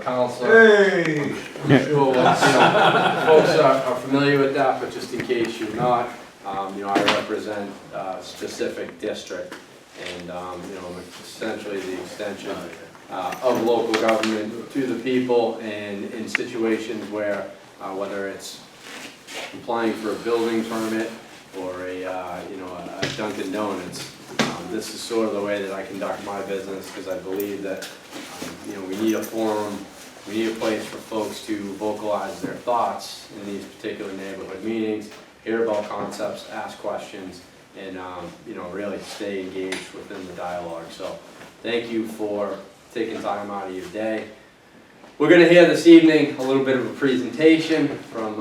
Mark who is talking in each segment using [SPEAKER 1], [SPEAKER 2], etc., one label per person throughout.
[SPEAKER 1] Counselor.
[SPEAKER 2] Hey!
[SPEAKER 1] I'm sure folks are familiar with that, but just in case you're not, I represent a specific district, and I'm essentially the extension of local government to the people, and in situations where whether it's applying for a building permit or a Dunkin' Donuts, this is sort of the way that I conduct my business, because I believe that we need a forum, we need a place for folks to vocalize their thoughts in these particular neighborhood meetings, hear about concepts, ask questions, and really stay engaged within the dialogue. So thank you for taking time out of your day. We're going to hear this evening a little bit of a presentation from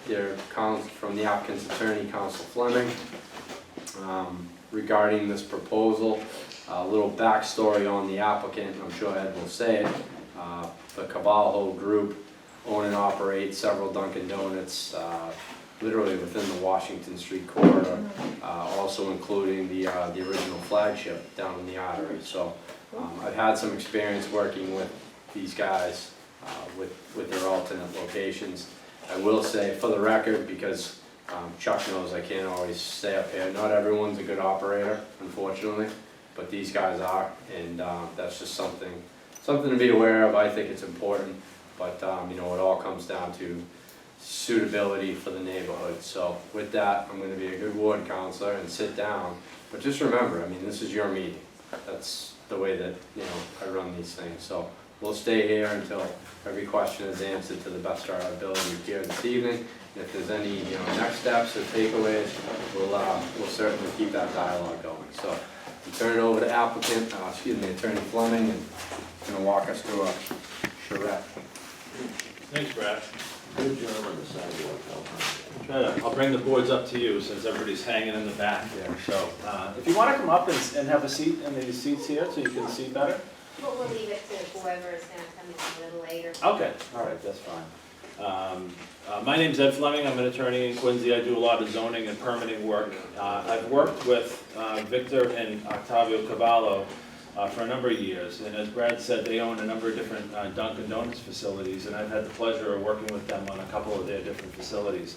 [SPEAKER 1] the applicant's attorney, Counsel Fleming, regarding this proposal. A little backstory on the applicant, I'm sure Ed will say it. The Carvalho group own and operate several Dunkin' Donuts, literally within the Washington Street corridor, also including the original flagship down in the Artery. So I've had some experience working with these guys with their alternate locations. I will say, for the record, because Chuck knows I can't always stay up here, not everyone's a good operator, unfortunately, but these guys are, and that's just something to be aware of. I think it's important, but it all comes down to suitability for the neighborhood. So with that, I'm going to be a good ward counselor and sit down, but just remember, this is your meeting. That's the way that I run these things. So we'll stay here until every question is answered to the best of our ability here this evening. And if there's any next steps or takeaways, we'll certainly keep that dialogue going. So I'll turn it over to Attorney Fleming, and he's going to walk us through a charrette.
[SPEAKER 3] Thanks, Brad.
[SPEAKER 2] Good job on the sidewalk.
[SPEAKER 3] I'll bring the boards up to you since everybody's hanging in the back there. So if you want to come up and have a seat in these seats here so you can see better.
[SPEAKER 4] Well, we'll leave it to whoever is going to come in a little later.
[SPEAKER 3] Okay, all right, that's fine. My name's Ed Fleming. I'm an attorney in Quincy. I do a lot of zoning and permitting work. I've worked with Victor and Octavio Carvalho for a number of years, and as Brad said, they own a number of different Dunkin' Donuts facilities, and I've had the pleasure of working with them on a couple of their different facilities.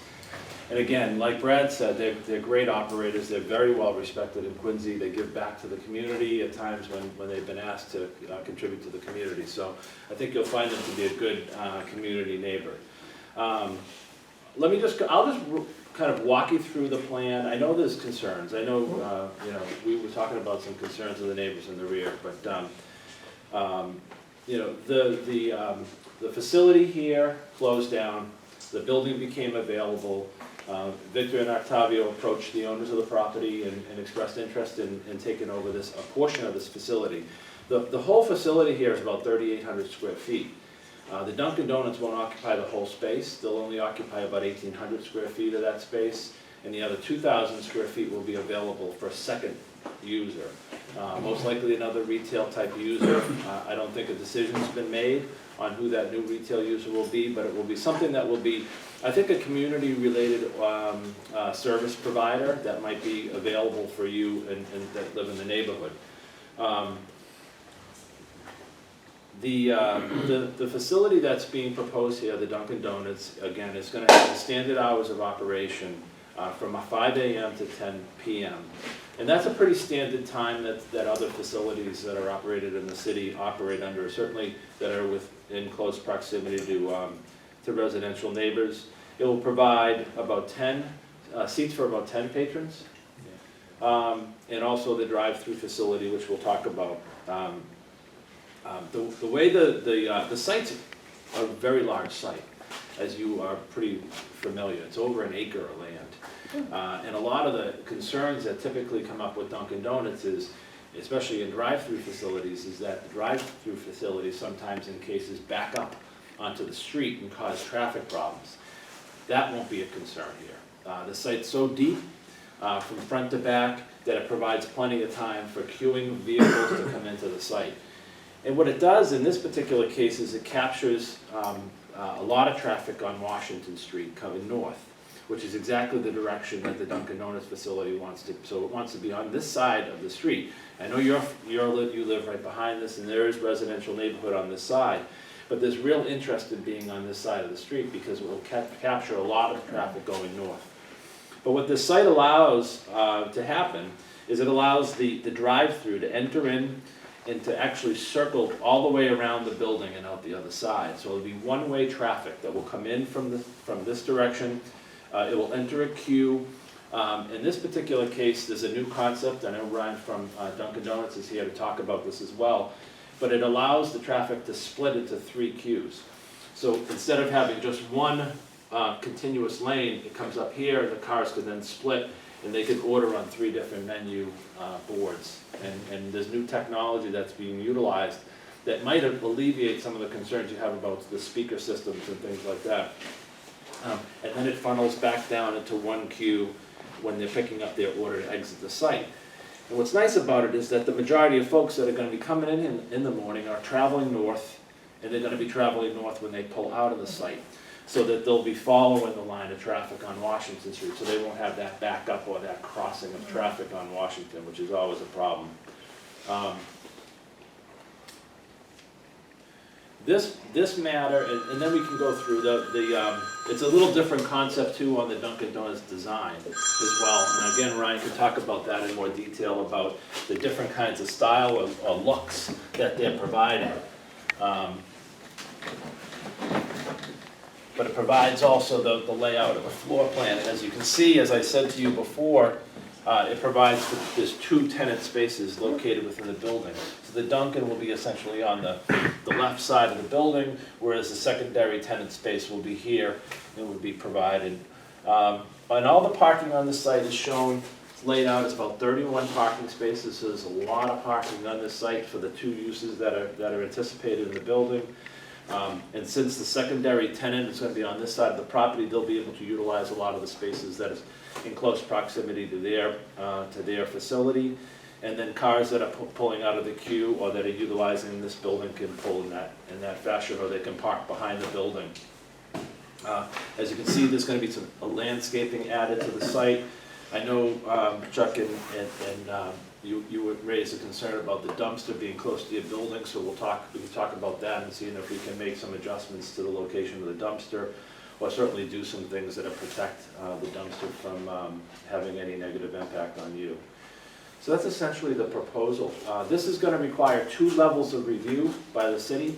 [SPEAKER 3] And again, like Brad said, they're great operators. They're very well respected in Quincy. They give back to the community at times when they've been asked to contribute to the community. So I think you'll find them to be a good community neighbor. I'll just kind of walk you through the plan. I know there's concerns. I know we were talking about some concerns of the neighbors in the rear, but the facility here closed down. The building became available. Victor and Octavio approached the owners of the property and expressed interest in taking over a portion of this facility. The whole facility here is about 3,800 square feet. The Dunkin' Donuts won't occupy the whole space. They'll only occupy about 1,800 square feet of that space, and the other 2,000 square feet will be available for a second user. Most likely another retail type user. I don't think a decision's been made on who that new retail user will be, but it will be something that will be, I think, a community-related service provider that might be available for you and that live in the neighborhood. The facility that's being proposed here, the Dunkin' Donuts, again, is going to have the standard hours of operation from 5 a.m. to 10 p.m. And that's a pretty standard time that other facilities that are operated in the city operate under, certainly that are in close proximity to residential neighbors. It will provide about 10 seats for about 10 patrons, and also the drive-through facility, which we'll talk about. The way the site's a very large site, as you are pretty familiar. It's over an acre of land. And a lot of the concerns that typically come up with Dunkin' Donuts is, especially in drive-through facilities, is that the drive-through facilities sometimes in cases back up onto the street and cause traffic problems. That won't be a concern here. The site's so deep from front to back that it provides plenty of time for queuing vehicles to come into the site. And what it does in this particular case is it captures a lot of traffic on Washington Street coming north, which is exactly the direction that the Dunkin' Donuts facility wants to. So it wants to be on this side of the street. I know you live right behind this, and there is residential neighborhood on this side, But there's real interest in being on this side of the street because it will capture a lot of traffic going north. But what this site allows to happen is it allows the drive-through to enter in and to actually circle all the way around the building and out the other side. So it'll be one-way traffic that will come in from this direction. It will enter a queue. In this particular case, there's a new concept. I know Ryan from Dunkin' Donuts is here to talk about this as well. But it allows the traffic to split into 3 queues. So instead of having just one continuous lane, it comes up here, and the cars could then split, and they could order on 3 different menu boards. And there's new technology that's being utilized that might alleviate some of the concerns you have about the speaker systems and things like that. And then it funnels back down into 1 queue when they're picking up their order to exit the site. And what's nice about it is that the majority of folks that are going to be coming in the morning are traveling north, and they're going to be traveling north when they pull out of the site, so that they'll be following the line of traffic on Washington Street, so they won't have that backup or that crossing of traffic on Washington, which is always a problem. This matter, and then we can go through it's a little different concept too on the Dunkin' Donuts design as well. And again, Ryan can talk about that in more detail about the different kinds of style or looks that they're providing. But it provides also the layout of a floor plan. And as you can see, as I said to you before, it provides there's 2 tenant spaces located within the building. So the Dunkin' will be essentially on the left side of the building, whereas the secondary tenant space will be here and will be provided. And all the parking on the site is shown, it's laid out, it's about 31 parking spaces, so there's a lot of parking on this site for the 2 uses that are anticipated in the building. And since the secondary tenant is going to be on this side of the property, they'll be able to utilize a lot of the spaces that is in close proximity to their facility. And then cars that are pulling out of the queue or that are utilizing this building can pull in that fashion, or they can park behind the building. As you can see, there's going to be some landscaping added to the site. I know Chuck and you would raise a concern about the dumpster being close to your building, so we can talk about that and seeing if we can make some adjustments to the location of the dumpster, or certainly do some things that protect the dumpster from having any negative impact on you. So that's essentially the proposal. This is going to require 2 levels of review by the city.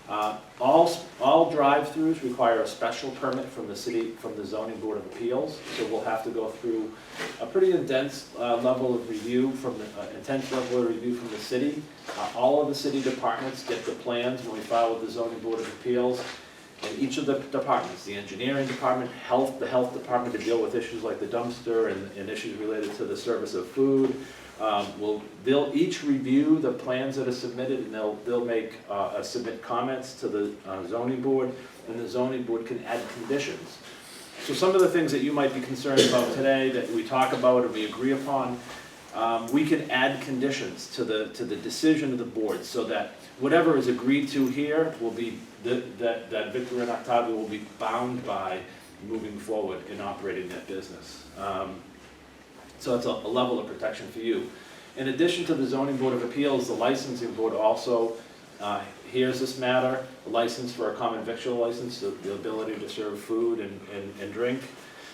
[SPEAKER 3] All drive-throughs require a special permit from the city, from the Zoning Board of Appeals. So we'll have to go through a pretty intense level of review from the city. All of the city departments get the plans when we file with the Zoning Board of Appeals. And each of the departments, the engineering department, the health department, to deal with issues like the dumpster and issues related to the service of food, they'll each review the plans that are submitted, and they'll submit comments to the zoning board, and the zoning board can add conditions. So some of the things that you might be concerned about today that we talk about and we agree upon, we can add conditions to the decision of the board, so that whatever is agreed to here will be that Victor and Octavio will be bound by moving forward in operating that business. So it's a level of protection for you. In addition to the Zoning Board of Appeals, the Licensing Board also hears this matter, a license for a common victual license, the ability to serve food and drink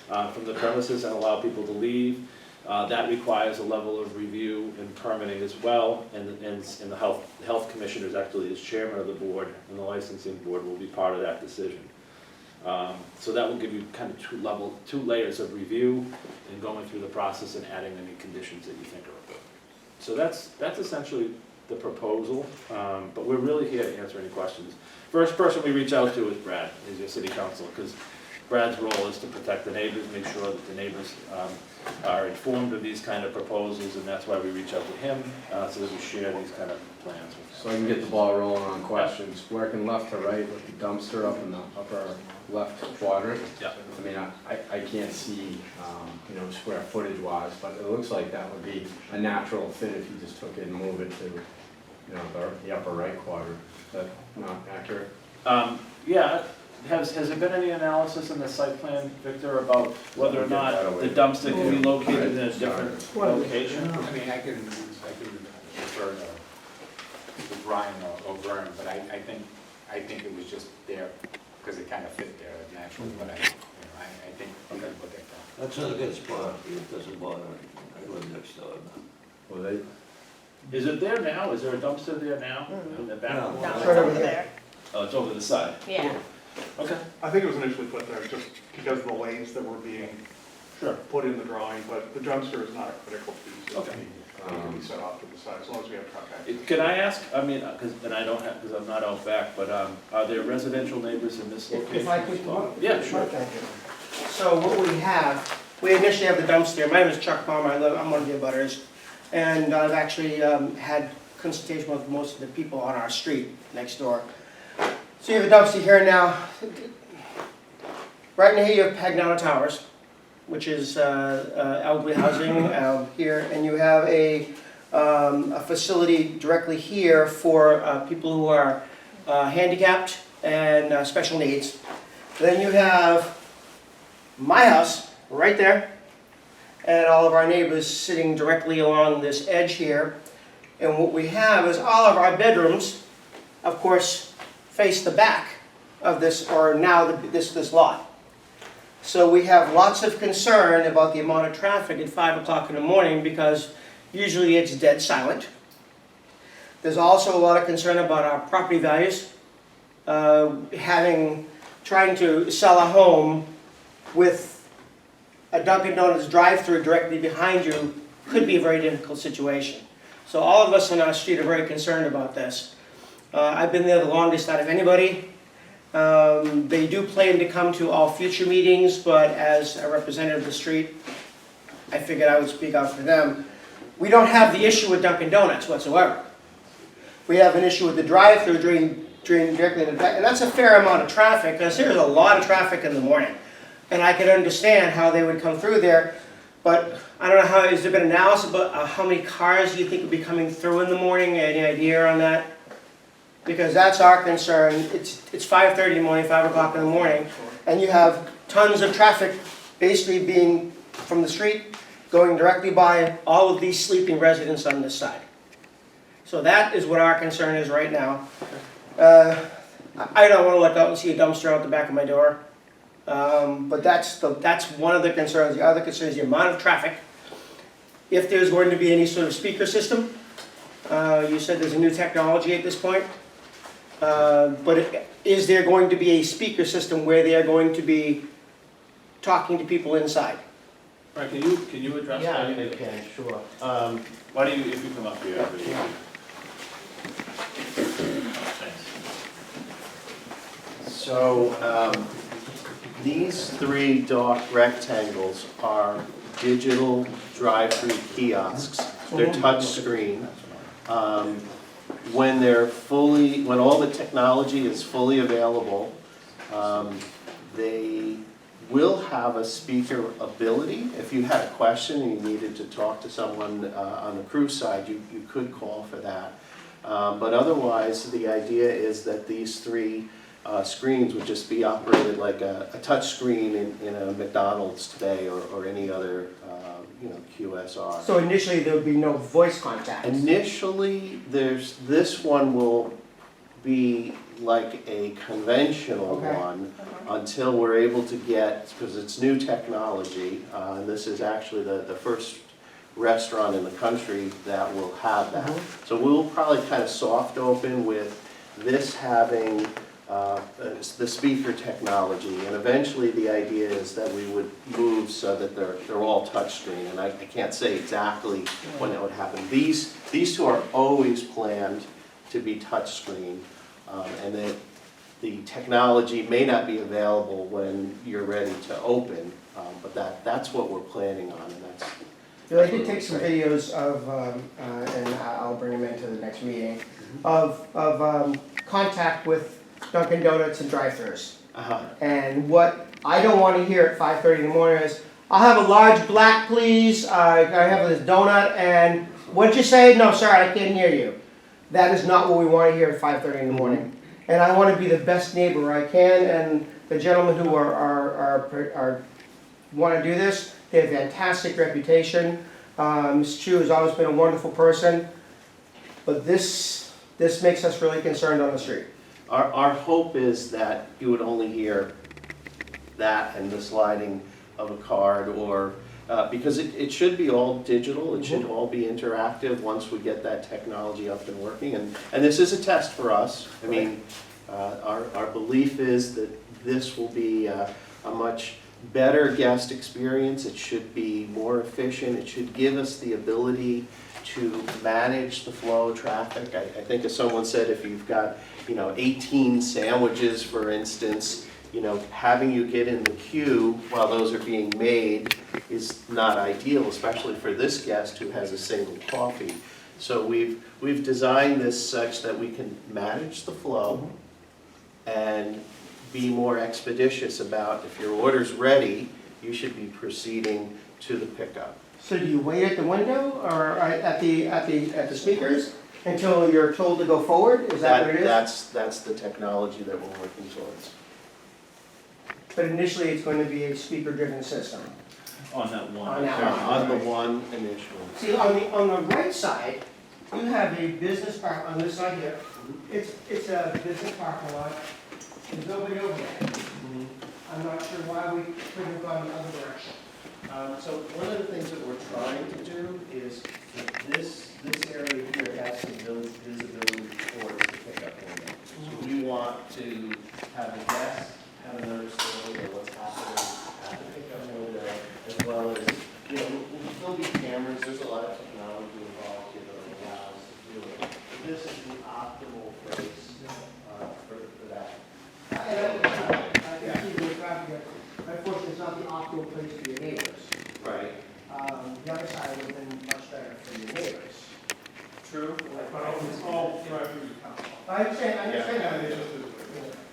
[SPEAKER 3] from the premises and allow people to leave. That requires a level of review and permitting as well, and the health commissioner is actually chairman of the board, and the licensing board will be part of that decision. So that will give you kind of 2 layers of review and going through the process and adding any conditions that you think are good. So that's essentially the proposal, but we're really here to answer any questions. First person we reach out to is Brad, he's your city council, because Brad's role is to protect the neighbors, make sure that the neighbors are informed of these kind of proposals, and that's why we reach out to him, so that we share these kind of plans with him.
[SPEAKER 1] So I can get the ball rolling on questions, working left to right with the dumpster up in the upper left quadrant.
[SPEAKER 3] Yeah.
[SPEAKER 1] I mean, I can't see, square footage wise, but it looks like that would be a natural fit if you just took it and moved it to, the upper right quadrant. Is that not accurate?
[SPEAKER 3] Yeah. Has there been any analysis in the site plan, Victor, about whether or not the dumpster can be located in a different location?
[SPEAKER 5] I mean, I can refer to Brian or Vern, but I think it just there because it kind of fit there naturally, but I think we can look at that.
[SPEAKER 2] That's not a good spot, it doesn't bother me, I live next door now.
[SPEAKER 1] Well, they,
[SPEAKER 3] Is it there now? Is there a dumpster there now? In the back?
[SPEAKER 2] No.
[SPEAKER 3] corner?
[SPEAKER 6] No, it's
[SPEAKER 7] Right over
[SPEAKER 6] over there.
[SPEAKER 3] Oh, it's over the side.
[SPEAKER 6] Yeah.
[SPEAKER 3] Okay,
[SPEAKER 7] I think it was initially put there just because of the lanes that were being
[SPEAKER 3] sure.
[SPEAKER 7] put in the drawing, but the dumpster is not a critical piece.
[SPEAKER 3] Okay.
[SPEAKER 7] It can be set off to the side as long as we have truck access.
[SPEAKER 3] Can I ask, I mean, and I don't have, because I'm not out back, but are there residential neighbors in this location?
[SPEAKER 8] If I could come up?
[SPEAKER 3] Yeah, sure.
[SPEAKER 8] Thank you. So what we initially have the dumpster. My name is Chuck Palmer, I'm one of the abutters. And I've actually had consultation with most of the people on our street next door. So you have a dumpster here now. Right now you have Pagnano Towers, which is elderly housing here, and you have a facility directly here for people who are handicapped and special needs. Then you have my house right there, and all of our neighbors sitting directly along this edge here. And what we have is all of our bedrooms, of course, face the back of this, or now this lot. So we have lots of concern about the amount of traffic at 5 o'clock in the morning because usually it's dead silent. There's also a lot of concern about our property values. Trying to sell a home with a Dunkin' Donuts drive-through directly behind you could be a very difficult situation. So all of us on our street are very concerned about this. I've been there the longest out of anybody. They do plan to come to all future meetings, but as a representative of the street, I figured I would speak out for them. We don't have the issue with Dunkin' Donuts whatsoever. We have an issue with the drive-through draining directly in the back, and that's a fair amount of traffic, because there's a lot of traffic in the morning. And I could understand how they would come through there, but I don't know has there been analysis about how many cars you think would be coming through in the morning? Any idea on that? Because that's our concern. It's 5:30 in the morning, 5 o'clock in the morning, and you have tons of traffic basically being from the street, going directly by all of these sleeping residents on this side. So that is what our concern is right now. I don't want to look out and see a dumpster out the back of my door. But that's one of the concerns. The other concern is the amount of traffic. If there's going to be any sort of speaker system, you said there's a new technology at this point. But is there going to be a speaker system where they are going to be talking to people inside?
[SPEAKER 3] Right, can you address
[SPEAKER 9] Yeah,
[SPEAKER 3] that?
[SPEAKER 9] I can, sure.
[SPEAKER 3] Why do you, if you come up here?
[SPEAKER 9] Yeah. So, these three dark rectangles are digital drive-through kiosks. They're touch screen. When all the technology is fully available, they will have a speaker ability. If you had a question and you needed to talk to someone on the crew side, you could call for that. But otherwise, the idea is that these three screens would just be operated like a touch screen in a McDonald's today or any other QSR.
[SPEAKER 8] So initially there would be no voice contact.
[SPEAKER 9] Initially, this one will be like a conventional
[SPEAKER 8] Okay.
[SPEAKER 9] one until we're able to get, because it's new technology, and this is actually the first restaurant in the country that will have that. So we'll probably kind of soft open with this having the speaker technology, and eventually the idea is that we would move so that they're all touchscreen, and I can't say exactly when that would happen. These two are always planned to be touchscreen, and that the technology may not be available when you're ready to open, but that's what we're planning on, and that's.
[SPEAKER 8] I did take some videos of, and I'll bring them into the next meeting, of contact with Dunkin' Donuts and drive-thrus. And what I don't want to hear at 5:30 in the morning is, I'll have a large black please, I have this donut, and what'd you say? No, sorry, I can't hear you. That is not what we want to hear at 5:30 in the morning. And I want to be the best neighbor I can, and the gentlemen who want to do this, they have a fantastic reputation. Ms. Chu has always been a wonderful person, but this makes us really concerned on the street.
[SPEAKER 9] Our hope is that you would only hear that and the sliding of a card, or, because it should be all digital, it should all be interactive once we get that technology up and working. And this is a test for us. I mean, our belief is that this will be a much better guest experience. It should be more efficient. It should give us the ability to manage the flow of traffic. I think as someone said, if you've got, 18 sandwiches, for instance, having you get in the queue while those are being made is not ideal, especially for this guest who has a single coffee. So we've designed this such that we can manage the flow and be more expeditious about, if your order's ready, you should be proceeding to the pickup.
[SPEAKER 8] So do you wait at the window or at the speakers until you're told to go forward? Is that what it is?
[SPEAKER 9] That's the technology that we're working towards.
[SPEAKER 8] But initially, it's going to be a speaker-driven system.
[SPEAKER 3] On that one.
[SPEAKER 8] On that one.
[SPEAKER 9] On the one initial.
[SPEAKER 8] See, on the right side, you have a business park, on this side here, it's a business parking lot, there's nobody over there. I'm not sure why we couldn't have gone the other direction.
[SPEAKER 9] So one of the things that we're trying to do is this area here has some visibility towards the pickup window. So we want to have the guests have an understanding of what's happening at the pickup window, as well as, will still be cameras. There's a lot of technology involved here that allows us to do it. But this is the optimal place for that.
[SPEAKER 8] I can see the traffic here. Unfortunately, it's not the optimal place for your neighbors.
[SPEAKER 9] Right.
[SPEAKER 8] The other side would have been much better for your neighbors.
[SPEAKER 9] True.
[SPEAKER 7] But it's all driving the council.
[SPEAKER 8] I understand that.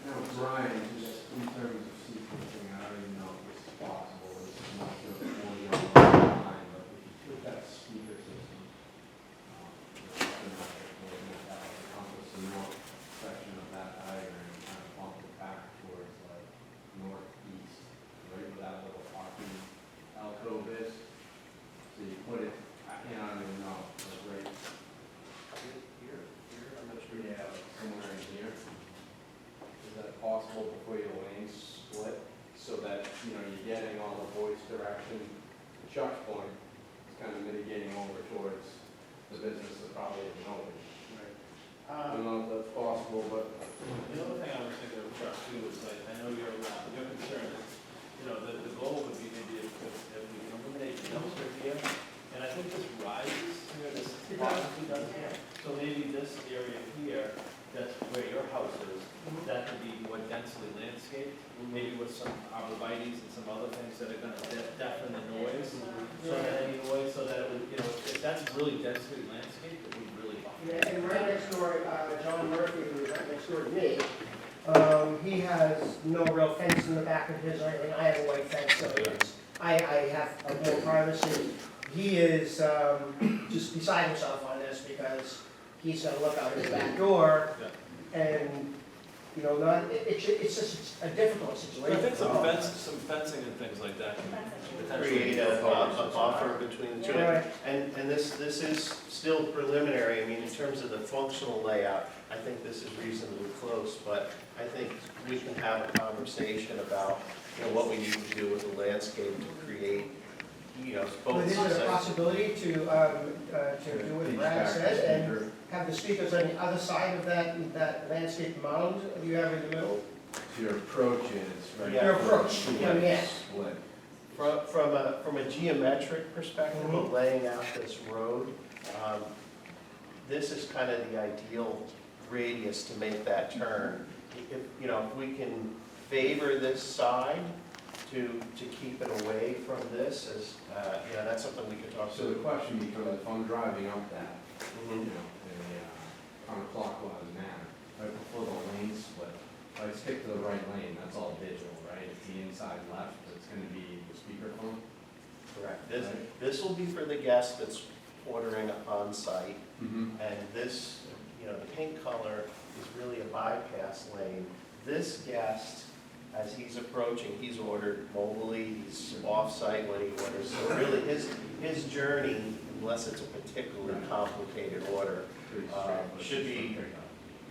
[SPEAKER 1] Now, Brian, just in terms of sequencing, I don't even know if this is possible, this is not sure if 40 on the line, but if you took that speaker system, encompass the north section of that diagram, and kind of bump it back towards like northeast, right where that little parking alcove is. So you put it, I don't even know, like right here, I'm not sure, yeah, somewhere in here. Is that possible before your lanes split, so that, you're getting all the voice direction? To Chuck's point, it's kind of mitigating over towards the business that probably isn't open. I don't know if that's possible, but.
[SPEAKER 3] The other thing I was thinking of, Chuck, too, is like, I know your concern is, the goal would be maybe if we can eliminate the dumpster here, and I think this rises here, this possibly does here. So maybe this area here, that's where your house is, that could be more densely landscaped, maybe with some arborvitaes and some other things that are gonna deafen the noise, so that any noise, so that it would, if that's really densely landscaped, it would really bother.
[SPEAKER 8] Yeah, and right next door, John Murphy, who's right next door to me, he has no real fence in the back of his or anything. I have a white fence, so I have a more privacy. He is just beside himself on this because he's gonna look out his back door and, it's just a difficult
[SPEAKER 3] But
[SPEAKER 8] situation.
[SPEAKER 3] I think some fencing and things like that can potentially
[SPEAKER 9] Create a buffer between the two.
[SPEAKER 8] Right.
[SPEAKER 9] And this is still preliminary. I mean, in terms of the functional layout, I think this is reasonably close, but I think we can have a conversation about, what we need to do with the landscape to create,
[SPEAKER 8] But
[SPEAKER 9] both
[SPEAKER 8] is it a
[SPEAKER 9] sides.
[SPEAKER 8] possibility to do what Brad said and have the speakers on the other side of that landscape mound that you have in the middle?
[SPEAKER 1] So your approach is, right?
[SPEAKER 8] Your approach, yeah.
[SPEAKER 1] Split.
[SPEAKER 9] From a geometric perspective of laying out this road, this is kind of the ideal radius to make that turn. If we can favor this side to keep it away from this, as that's something we could talk
[SPEAKER 1] So the
[SPEAKER 9] to.
[SPEAKER 1] question becomes, if I'm driving up that,
[SPEAKER 9] Mhm.
[SPEAKER 1] in a counterclockwise manner, right before the lane split, if I stick to the right lane, that's all digital, right? It's the inside left that's gonna be the speakerphone.
[SPEAKER 9] Correct. This will be for the guest that's ordering on site.
[SPEAKER 1] Mm-hmm.
[SPEAKER 9] And this, the pink color is really a bypass lane. This guest, as he's approaching, he's ordered mobilely, he's off-site when he orders. So really, his journey, unless it's a particularly complicated order, should be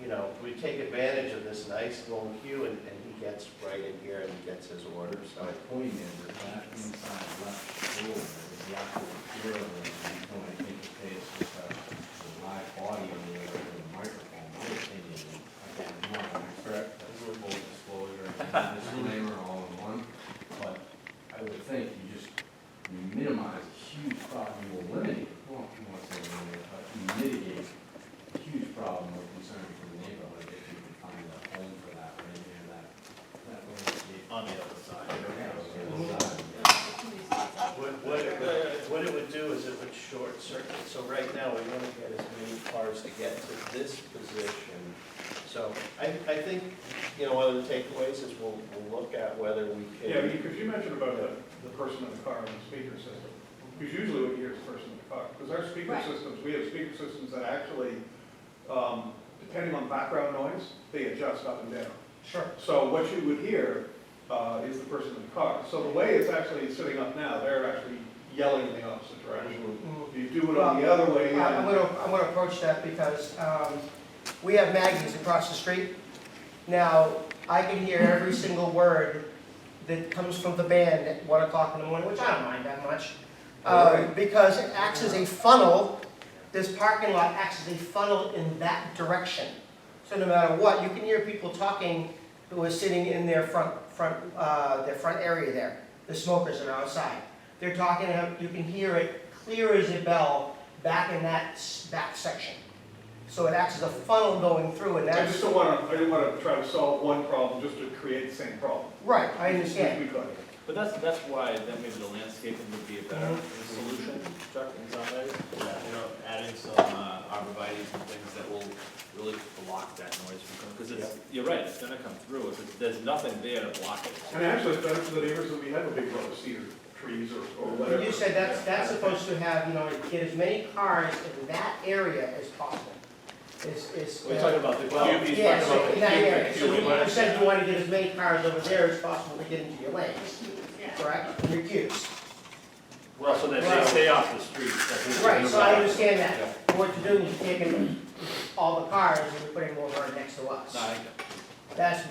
[SPEAKER 9] you know, we take advantage of this nice long queue, and he gets right in here and he gets his order, so.
[SPEAKER 1] My point is that that inside left shoulder is the actual ear of the phone. I think it pays just a live audio with the microphone, my opinion. Again, I'm not an expert, that's a full disclosure, and disclaimer all in one. But I would think you minimize a huge problem, you eliminate, well, you want to say eliminate, but you mitigate a huge problem or concern for the neighborhood if you can find a home for that right near that landscape.
[SPEAKER 3] On the other side.
[SPEAKER 9] What it would do is it would short circuit, so right now we want to get as many cars to get to this position. So I think, you know, one of the takeaways is we'll look at whether we can.
[SPEAKER 6] Yeah, because you mentioned about the person in the car and the speaker system. Because usually what you hear is the person in the car. Because our speaker
[SPEAKER 4] Right.
[SPEAKER 6] systems, we have speaker systems that actually, depending on background noise, they adjust up and down.
[SPEAKER 8] Sure.
[SPEAKER 6] So what you would hear is the person in the car. So the way it's actually sitting up now, they're actually yelling in the opposite direction. If you do it on the other way,
[SPEAKER 8] I'm gonna approach that because we have Maggie's across the street. Now, I can hear every single word that comes from the band at 1 o'clock in the morning, which I don't mind that much. Because it acts as a funnel, this parking lot acts as a funnel in that direction. So no matter what, you can hear people talking who are sitting in their front area there, the smokers that are outside. They're talking, you can hear it clear as a bell back in that back section. So it acts as a funnel going through, and
[SPEAKER 6] I
[SPEAKER 8] that's...
[SPEAKER 6] just don't want to, I didn't want to try to solve one problem just to create the same problem.
[SPEAKER 8] Right, I understand.
[SPEAKER 6] Which we could.
[SPEAKER 3] But that's why then maybe the landscaping would be a better solution, Chuck, in some ways. You know, adding some arborvitae's and things that will really block that noise from coming, because it's, you're right, it's gonna come through. There's nothing there to block it.
[SPEAKER 6] And actually, it's better for the neighbors that we have a big row of cedar trees or whatever.
[SPEAKER 8] But you said that's supposed to have, you know, get as many cars in that area as possible.
[SPEAKER 3] We're talking about the cube, he's
[SPEAKER 8] Yeah,
[SPEAKER 3] talking
[SPEAKER 8] so
[SPEAKER 3] about
[SPEAKER 8] in that area,
[SPEAKER 3] the
[SPEAKER 8] so
[SPEAKER 3] cube.
[SPEAKER 8] you said you want to get as many cars over there as possible to get into your lanes, correct? In your queues.
[SPEAKER 3] Well, so that they stay off the street.
[SPEAKER 8] Right, so I understand that. What you're doing is you're taking all the cars and you're putting them over next to us.
[SPEAKER 3] No, I get it.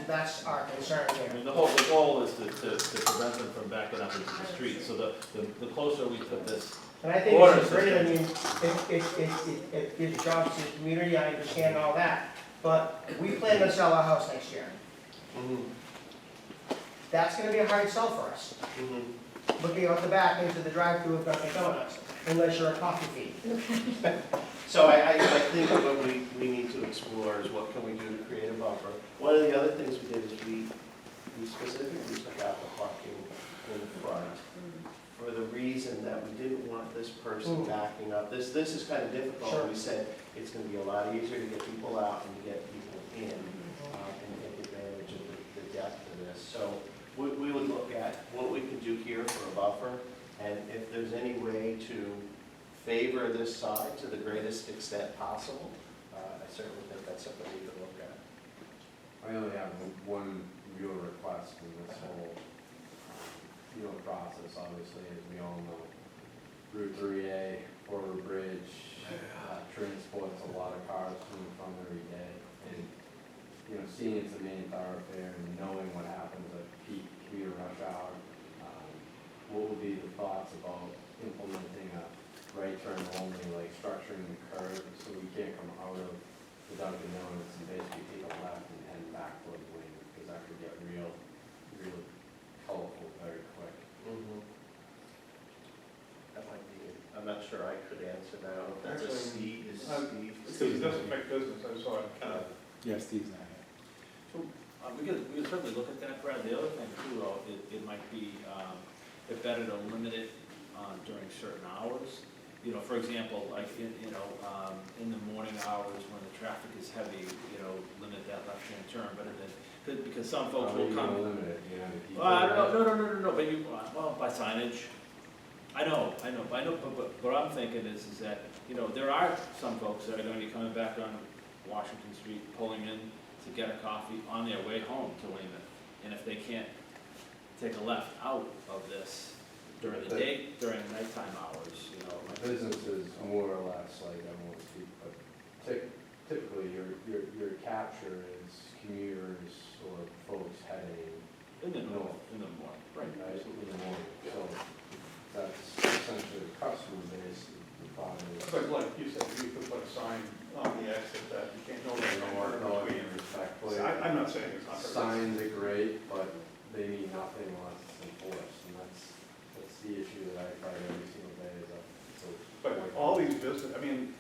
[SPEAKER 8] That's our concern
[SPEAKER 3] I
[SPEAKER 8] here.
[SPEAKER 3] mean, the goal is to prevent them from backing up into the street, so the closer we put this,
[SPEAKER 8] And I think this is great, I mean, it gives jobs to the community, I understand all that. But we plan to sell our house next year. That's gonna be a hard sell for us. Looking out the back into the drive-through of Dunkin' Donuts, unless you're a coffee fiend.
[SPEAKER 9] So I think what we need to explore is what can we do to create a buffer. One of the other things we did is we specifically took out the parking in front for the reason that we didn't want this person backing up. This is kind of difficult.
[SPEAKER 8] Sure.
[SPEAKER 9] We said it's going to be a lot easier to get people out and to get people in and take advantage of the depth of this. So we would look at what we can do here for a buffer, and if there's any way to favor this side to the greatest extent possible, I certainly think that's something we could look at.
[SPEAKER 1] I only have one real request in this whole, process, obviously, as we all know. Route 3A, Porter Bridge, transports a lot of cars to and from every day. And, seeing it's a main thoroughfare and knowing what happens at peak commuter rush hour, what would be the thoughts about implementing a right turn only, like structuring the curve so we can't come out of the Dunkin' Donuts and basically take a left and head back towards Wayne, because that could get real colorful very quick.
[SPEAKER 9] That might be, I'm not sure I could answer that. I don't know if that's a Steve, is Steve?
[SPEAKER 6] Because it doesn't make business, I saw it.
[SPEAKER 5] Yeah, Steve's not here.
[SPEAKER 3] so, we could certainly look at that, Brad. The other thing too, though, it might be, it better to limit it during certain hours. For example, like, in the morning hours when the traffic is heavy, limit that left-hand turn, but because some folks will come.
[SPEAKER 1] Limit it, the
[SPEAKER 3] Well, I don't know, no, but by signage. I know, but what I'm thinking is that, there are some folks that are gonna be coming back on Washington Street, pulling in to get a coffee on their way home to Weymouth. And if they can't take a left out of this during the day, during nighttime hours,
[SPEAKER 1] My business is more or less like, I won't speak, but typically your capture is commuters or folks heading
[SPEAKER 3] In the
[SPEAKER 1] north.
[SPEAKER 3] in the morning.
[SPEAKER 1] Right, in the morning, so that's essentially the customer base, the problem is.
[SPEAKER 6] But like you said, you could put a sign on the exit that you can't, no between.
[SPEAKER 1] Respectfully.
[SPEAKER 6] I'm not saying it's not.
[SPEAKER 1] Signs are great, but they mean nothing unless it's enforced, and that's the issue that I fight every single day is that.
[SPEAKER 6] But all these business, I mean,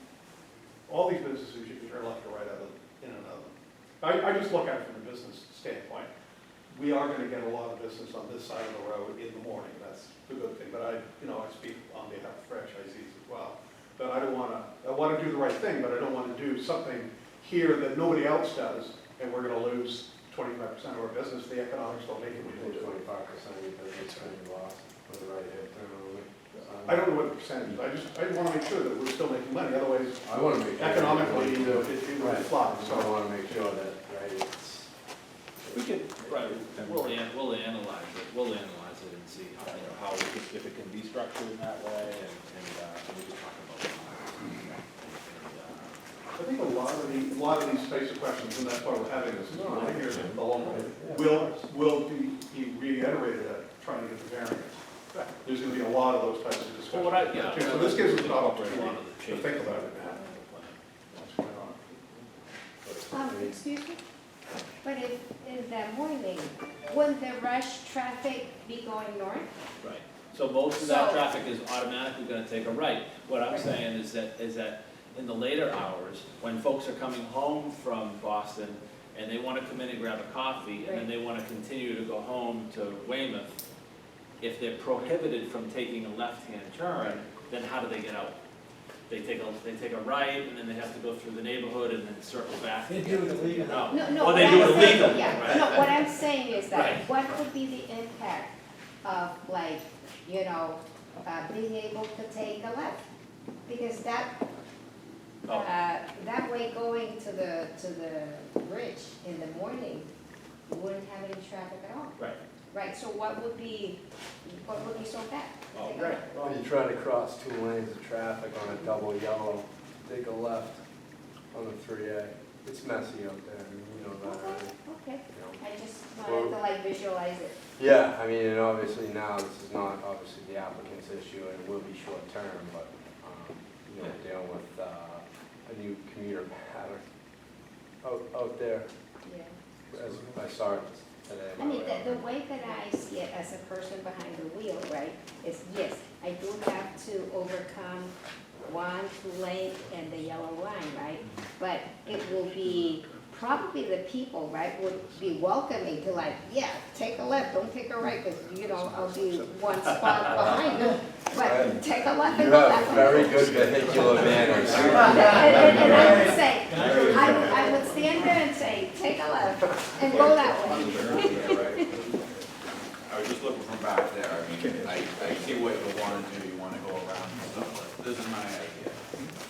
[SPEAKER 6] all these businesses, you can turn left or right out of, in and out of them. I just look at it from a business standpoint. We are gonna get a lot of business on this side of the road in the morning, that's the good thing, but I speak on behalf of franchisees as well. But I wanna do the right thing, but I don't wanna do something here that nobody else does, and we're gonna lose 25% of our business, the economics don't make it. We do
[SPEAKER 1] 25% of your business can be lost with the right hit turn only.
[SPEAKER 6] I don't know what the percentage is, I wanna make sure that we're still making money, otherwise
[SPEAKER 1] I wanna make sure.
[SPEAKER 6] economically, it would flop,
[SPEAKER 1] So I
[SPEAKER 6] so.
[SPEAKER 1] wanna make sure that, right, it's.
[SPEAKER 3] We could, right, we'll analyze it and see how we could, if it can be structured in that way, and we can talk about it.
[SPEAKER 6] I think a lot of these basic questions, and that's why we're having this, here in the local, will be reiterated at trying to get the variance. There's gonna be a lot of those types of discussions.
[SPEAKER 3] Well, what I,
[SPEAKER 6] So this gives us an opportunity
[SPEAKER 3] a lot of the
[SPEAKER 6] to
[SPEAKER 3] changes
[SPEAKER 6] think about it
[SPEAKER 3] that
[SPEAKER 6] now.
[SPEAKER 3] are
[SPEAKER 6] What's going on.
[SPEAKER 4] Excuse me? But if, in that morning, wouldn't the rush traffic be going north?
[SPEAKER 3] Right, so most of that
[SPEAKER 4] So-
[SPEAKER 3] traffic is automatically gonna take a right. What I'm saying is that in the later hours, when folks are coming home from Boston and they wanna come in and grab a coffee, and then
[SPEAKER 4] Right.
[SPEAKER 3] they wanna continue to go home to Weymouth, if they're prohibited from taking a left-hand turn, then how do they get out? They take a right, and then they have to go through the neighborhood and then circle back.
[SPEAKER 8] They do it illegally.
[SPEAKER 3] No.
[SPEAKER 4] No,
[SPEAKER 3] Or they
[SPEAKER 4] what
[SPEAKER 3] do
[SPEAKER 4] I'm
[SPEAKER 3] it
[SPEAKER 4] saying-
[SPEAKER 3] illegally,
[SPEAKER 4] yeah.
[SPEAKER 3] right?
[SPEAKER 4] No, what I'm saying is that,
[SPEAKER 3] Right.
[SPEAKER 4] what would be the impact of like, being able to take a left? Because
[SPEAKER 3] Oh.
[SPEAKER 4] that way going to the bridge in the morning, you wouldn't have any traffic at all.
[SPEAKER 3] Right.
[SPEAKER 4] Right, so what would be so bad?
[SPEAKER 3] Oh,
[SPEAKER 4] Take a
[SPEAKER 3] right.
[SPEAKER 4] left.
[SPEAKER 1] When you try to cross 2 lanes of traffic on a double yellow, take a left on the 3A. It's messy out there, you know that already.
[SPEAKER 4] Okay,
[SPEAKER 1] you know.
[SPEAKER 4] I just wanted to like visualize it.
[SPEAKER 1] Yeah, I mean, and obviously now, this is not obviously the applicant's issue, and it will be short-term, but, dealing with a new commuter pattern out there,
[SPEAKER 4] Yeah.
[SPEAKER 1] as I saw it today.
[SPEAKER 4] I mean, the way that I see it as a person behind the wheel, right, is yes, I do have to overcome 1, 2 lanes and the yellow line, right? But it will be, probably the people, right, would be welcoming to like, yeah, take a left, don't take a right, because, I'll be one spot behind you. But take a left
[SPEAKER 1] You
[SPEAKER 4] and go
[SPEAKER 1] have
[SPEAKER 4] that way.
[SPEAKER 1] very good vehicular manners.
[SPEAKER 4] And I would say, I would stand there and say, take a left and go that way.
[SPEAKER 10] I was just looking from back there, I mean, I see what you want to do, you want to go around and stuff, but this is my idea.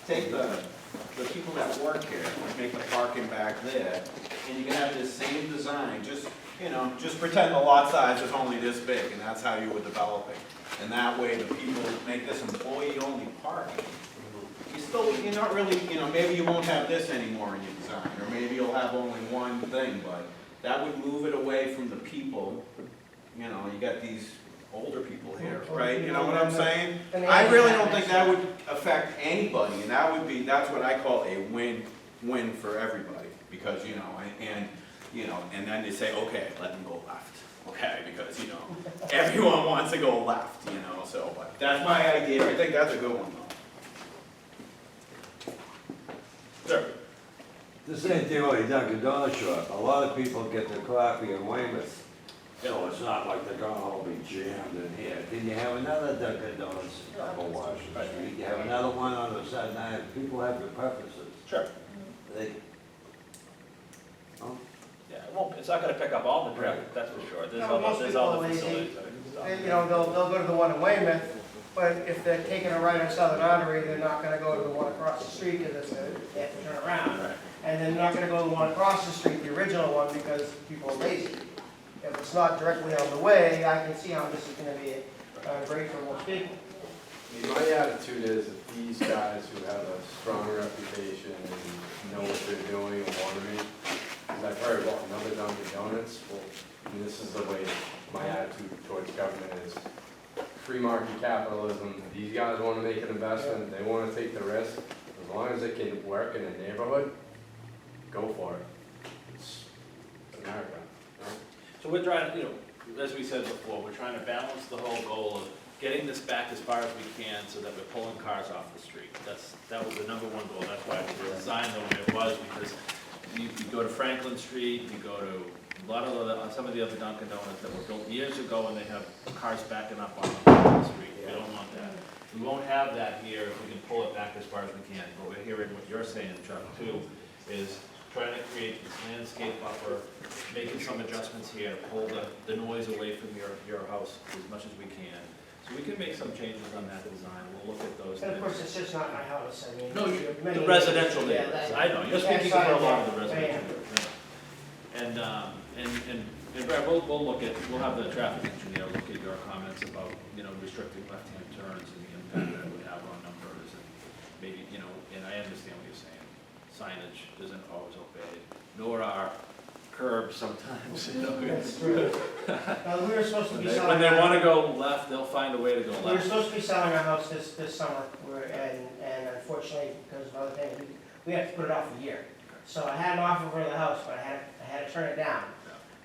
[SPEAKER 10] Take the people that work here, make the parking back there, and you can have this same design, just pretend the lot size is only this big, and that's how you would develop it. And that way, the people make this employee-only parking. You're not really, maybe you won't have this anymore in your design, or maybe you'll have only one thing, but that would move it away from the people. You got these older people here, right? You know what I'm saying? I really don't think that would affect anybody, and that's what I call a win-win for everybody. Because, and then they say, okay, let them go left, okay? Because, everyone wants to go left, so, but that's my idea. I think that's a good one, though. Sure.
[SPEAKER 11] The same thing with the Dunkin' Donuts shop. A lot of people get their coffee in Weymouth, so it's not like they're gonna all be jammed in here. Then you have another Dunkin' Donuts up on Washington Street. You have another one on the side now. People have their preferences.
[SPEAKER 3] Sure.
[SPEAKER 11] They,
[SPEAKER 3] Yeah, it's not gonna pick up all the traffic, that's for sure.
[SPEAKER 8] No, most
[SPEAKER 3] There's
[SPEAKER 8] people
[SPEAKER 3] all
[SPEAKER 8] are
[SPEAKER 3] the
[SPEAKER 8] lazy.
[SPEAKER 3] facilities that are stuff.
[SPEAKER 8] They'll go to the one in Weymouth, but if they're taking a right on Southern Artery, they're not gonna go to the one across the street, because they have to turn around. And they're not gonna go to the one across the street, the original one, because people are lazy. If it's not directly on the way, I can see how this is gonna be great for most people.
[SPEAKER 1] mean, my attitude is that these guys who have a strong reputation and know what they're doing and want to make, because I've heard, well, another Dunkin' Donuts, well, and this is the way my attitude towards government is. Free market capitalism, these guys want to make an investment, they want to take the risk, as long as it can work in a neighborhood, go for it. It's America.
[SPEAKER 3] So we're trying to, as we said before, we're trying to balance the whole goal of getting this back as far as we can so that we're pulling cars off the street. That was the number one goal. That's why it was designed the way it was, because you go to Franklin Street, you go to a lot of some of the other Dunkin' Donuts that were built years ago, and they have cars backing up on the street. We don't want that. We won't have that here if we can pull it back as far as we can. But we're hearing what you're saying, Chuck, too, is trying to create this landscape buffer, making some adjustments here to pull the noise away from your house as much as we can. So we can make some changes on that design. We'll look at those.
[SPEAKER 8] And of course, it's just not my house, I mean.
[SPEAKER 3] No,
[SPEAKER 8] many-
[SPEAKER 3] the residential
[SPEAKER 8] yeah,
[SPEAKER 3] neighborhoods,
[SPEAKER 8] that-
[SPEAKER 3] I know, you're speaking for a lot of the residential neighborhoods. And Brad, we'll look at, we'll have the traffic engineer look at your comments about, restricting left-hand turns and the impact that it would have on numbers, and maybe, and I understand what you're saying, signage isn't always obeyed, nor are curbs sometimes,
[SPEAKER 8] That's true. We were supposed to be selling.
[SPEAKER 3] When they wanna go left, they'll find a way to go
[SPEAKER 8] We were
[SPEAKER 3] left.
[SPEAKER 8] supposed to be selling our house this summer, and unfortunately, because of other things, we have to put it off a year. So I had an offer for the house, but I had to turn it down.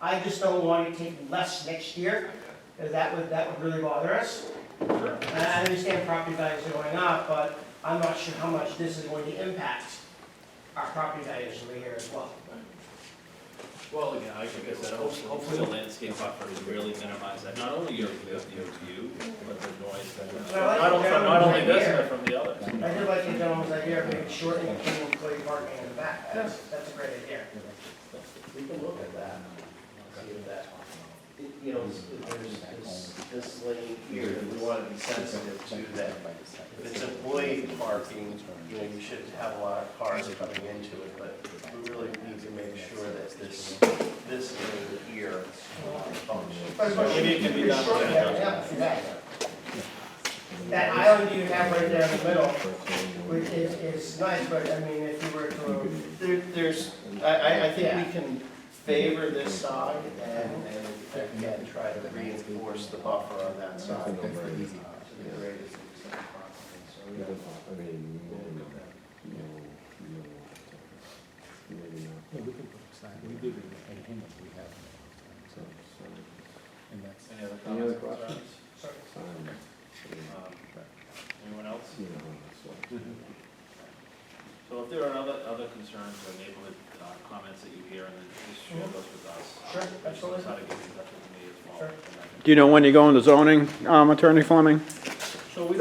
[SPEAKER 8] I just don't want it to take less next year, because that would really bother us.
[SPEAKER 3] Sure.
[SPEAKER 8] And I understand property values are going up, but I'm not sure how much this is going to impact our property values over here as well.
[SPEAKER 3] Well, again, like I said, hopefully the landscape buffer is really minimize that, not only your view, but the noise that,
[SPEAKER 8] Well, I like the
[SPEAKER 3] not only
[SPEAKER 8] gentleman's
[SPEAKER 3] this,
[SPEAKER 8] idea.
[SPEAKER 3] but from the others.
[SPEAKER 8] I did like the gentleman's idea of maybe shortening the employee parking in the back. That's a great idea.
[SPEAKER 9] We can look at that, see if that, there's this lane here, that we want to be sensitive to that. If it's employee parking, you should have a lot of cars coming into it, but we really need to make sure that this lane here functions.
[SPEAKER 3] Maybe it can be done.
[SPEAKER 8] That island you have right there in the middle, which is nice, but I mean, if you were to.
[SPEAKER 9] I think we can favor this side and again, try to reinforce the buffer on that side. To the greatest extent possible.
[SPEAKER 3] Any other comments or concerns? Anyone else? So if there are other concerns or neighborhood comments that you hear, and then just share those with us.
[SPEAKER 8] Sure, absolutely.
[SPEAKER 3] Just how to get in touch with me as well.
[SPEAKER 8] Sure.
[SPEAKER 5] Do you know when you're going to zoning, Attorney Fleming?
[SPEAKER 3] So we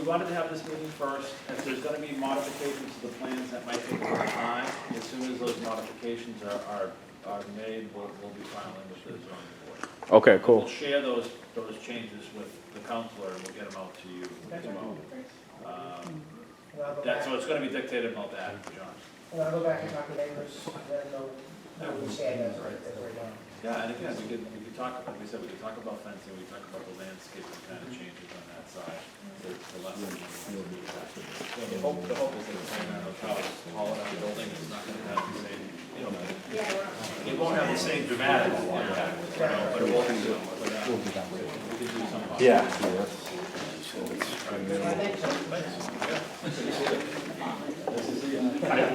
[SPEAKER 3] wanted to have this meeting first. If there's gonna be modifications to the plans, that might take a little time. As soon as those modifications are made, we'll be filing with the zoning board.
[SPEAKER 5] Okay,
[SPEAKER 3] We'll
[SPEAKER 5] cool.
[SPEAKER 3] share those changes with the counselor, and we'll get them out to you as well. So it's gonna be dictated about that, John.
[SPEAKER 8] And I'll go back and talk to neighbors, and then they'll understand that's right now.
[SPEAKER 3] Yeah, and again, we could talk, like we said, we could talk about fencing, we could talk about the landscape and kind of changes on that side, the lessen. The hope is that the same amount of house, all of that building is not gonna have the same, it won't have the same dramatic impact, but it will do, we could do something.
[SPEAKER 5] Yeah.
[SPEAKER 8] I think so.
[SPEAKER 3] Yeah.